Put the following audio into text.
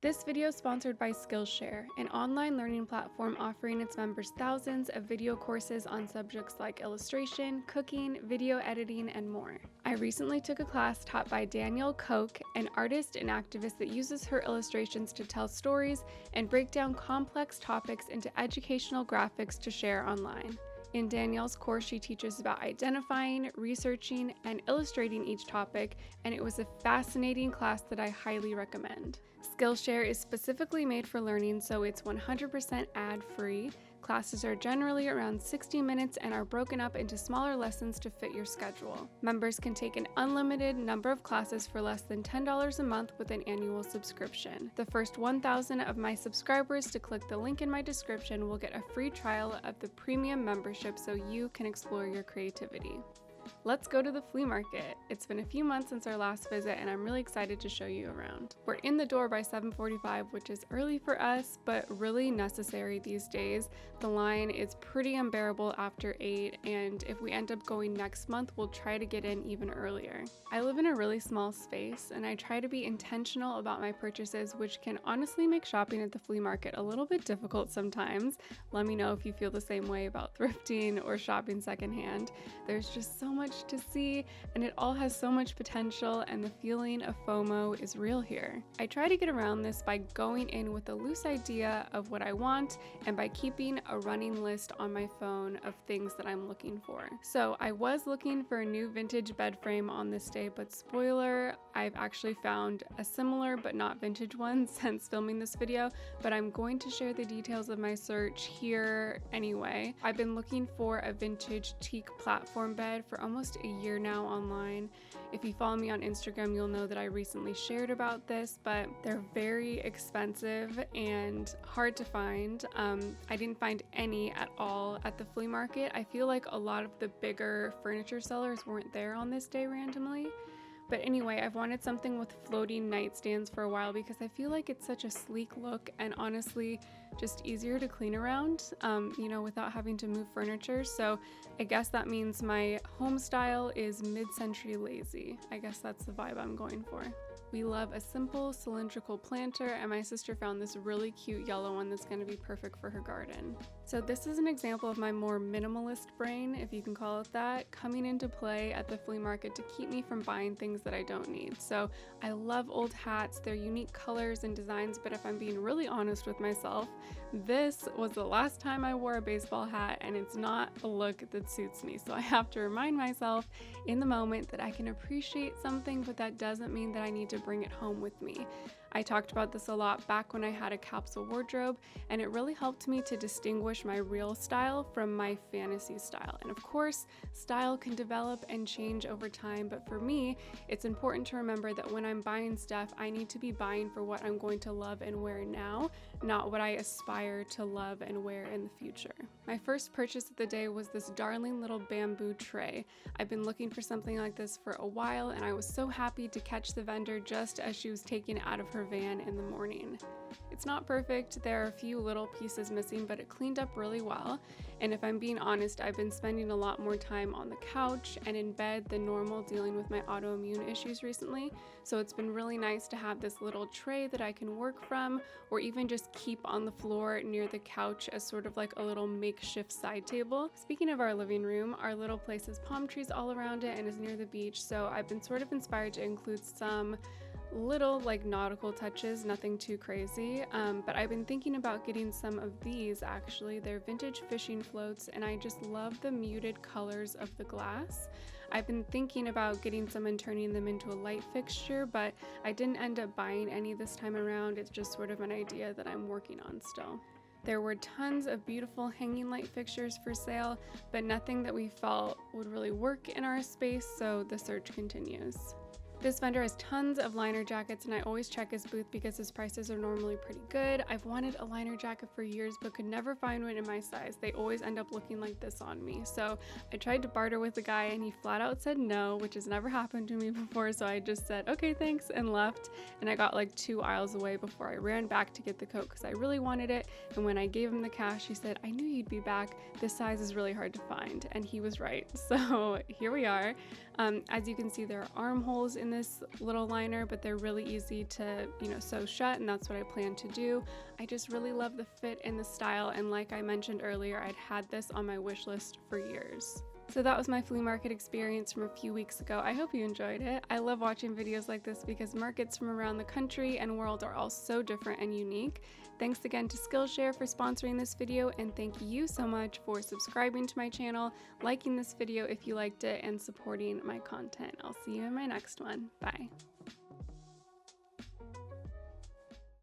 This video is sponsored by Skillshare, an online learning platform offering its members thousands of video courses on subjects like illustration, cooking, video editing, and more. I recently took a class taught by Danielle Koch, an artist and activist that uses her illustrations to tell stories and break down complex topics into educational graphics to share online. In Danielle's course, she teaches about identifying, researching, and illustrating each topic, and it was a fascinating class that I highly recommend. Skillshare is specifically made for learning, so it's 100% ad-free. Classes are generally around 60 minutes and are broken up into smaller lessons to fit your schedule. Members can take an unlimited number of classes for less than $10 a month with an annual subscription. The first 1,000 of my subscribers to click the link in my description will get a free trial of the premium membership so you can explore your creativity. Let's go to the flea market. It's been a few months since our last visit and I'm really excited to show you around. We're in the door by 7:45, which is early for us, but really necessary these days. The line is pretty unbearable after 8, and if we end up going next month, we'll try to get in even earlier. I live in a really small space and I try to be intentional about my purchases, which can honestly make shopping at the flea market a little bit difficult sometimes. Let me know if you feel the same way about thrifting or shopping secondhand. There's just so much to see, and it all has so much potential, and the feeling of FOMO is real here. I try to get around this by going in with a loose idea of what I want and by keeping a running list on my phone of things that I'm looking for. So I was looking for a new vintage bed frame on this day, but spoiler, I've actually found a similar but not vintage one since filming this video, but I'm going to share the details of my search here anyway. I've been looking for a vintage teak platform bed for almost a year now online. If you follow me on Instagram, you'll know that I recently shared about this, but they're very expensive and hard to find. I didn't find any at all at the flea market. I feel like a lot of the bigger furniture sellers weren't there on this day randomly. But anyway, I've wanted something with floating nightstands for a while because I feel like it's such a sleek look and honestly just easier to clean around, without having to move furniture. So I guess that means my home style is mid-century lazy. I guess that's the vibe I'm going for. We love a simple cylindrical planter, and my sister found this really cute yellow one that's going to be perfect for her garden. So this is an example of my more minimalist brain, if you can call it that, coming into play at the flea market to keep me from buying things that I don't need. So I love old hats, they're unique colors and designs, but if I'm being really honest with myself, this was the last time I wore a baseball hat and it's not a look that suits me. So I have to remind myself in the moment that I can appreciate something, but that doesn't mean that I need to bring it home with me. I talked about this a lot back when I had a capsule wardrobe, and it really helped me to distinguish my real style from my fantasy style. And of course, style can develop and change over time, but for me, it's important to remember that when I'm buying stuff, I need to be buying for what I'm going to love and wear now, not what I aspire to love and wear in the future. My first purchase of the day was this darling little bamboo tray. I've been looking for something like this for a while, and I was so happy to catch the vendor just as she was taking it out of her van in the morning. It's not perfect, there are a few little pieces missing, but it cleaned up really well. And if I'm being honest, I've been spending a lot more time on the couch and in bed than normal dealing with my autoimmune issues recently. So it's been really nice to have this little tray that I can work from, or even just keep on the floor near the couch as sort of like a little makeshift side table. Speaking of our living room, our little place has palm trees all around it and is near the beach, so I've been sort of inspired to include some little like nautical touches, nothing too crazy, but I've been thinking about getting some of these actually. They're vintage fishing floats and I just love the muted colors of the glass. I've been thinking about getting some and turning them into a light fixture, but I didn't end up buying any this time around. It's just sort of an idea that I'm working on still. There were tons of beautiful hanging light fixtures for sale, but nothing that we felt would really work in our space, so the search continues. This vendor has tons of liner jackets, and I always check his booth because his prices are normally pretty good. I've wanted a liner jacket for years but could never find one in my size. They always end up looking like this on me. So I tried to barter with the guy and he flat out said no, which has never happened to me before, so I just said okay thanks and left, and I got like 2 aisles away before I ran back to get the coat because I really wanted it. And when I gave him the cash, he said, "I knew you'd be back. This size is really hard to find," and he was right. So here we are. As you can see, there are armholes in this little liner, but they're really easy to, sew shut, and that's what I plan to do. I just really love the fit and the style, and like I mentioned earlier, I'd had this on my wish list for years. So that was my flea market experience from a few weeks ago. I hope you enjoyed it. I love watching videos like this because markets from around the country and world are all so different and unique. Thanks again to Skillshare for sponsoring this video, and thank you so much for subscribing to my channel, liking this video if you liked it, and supporting my content. I'll see you in my next one. Bye.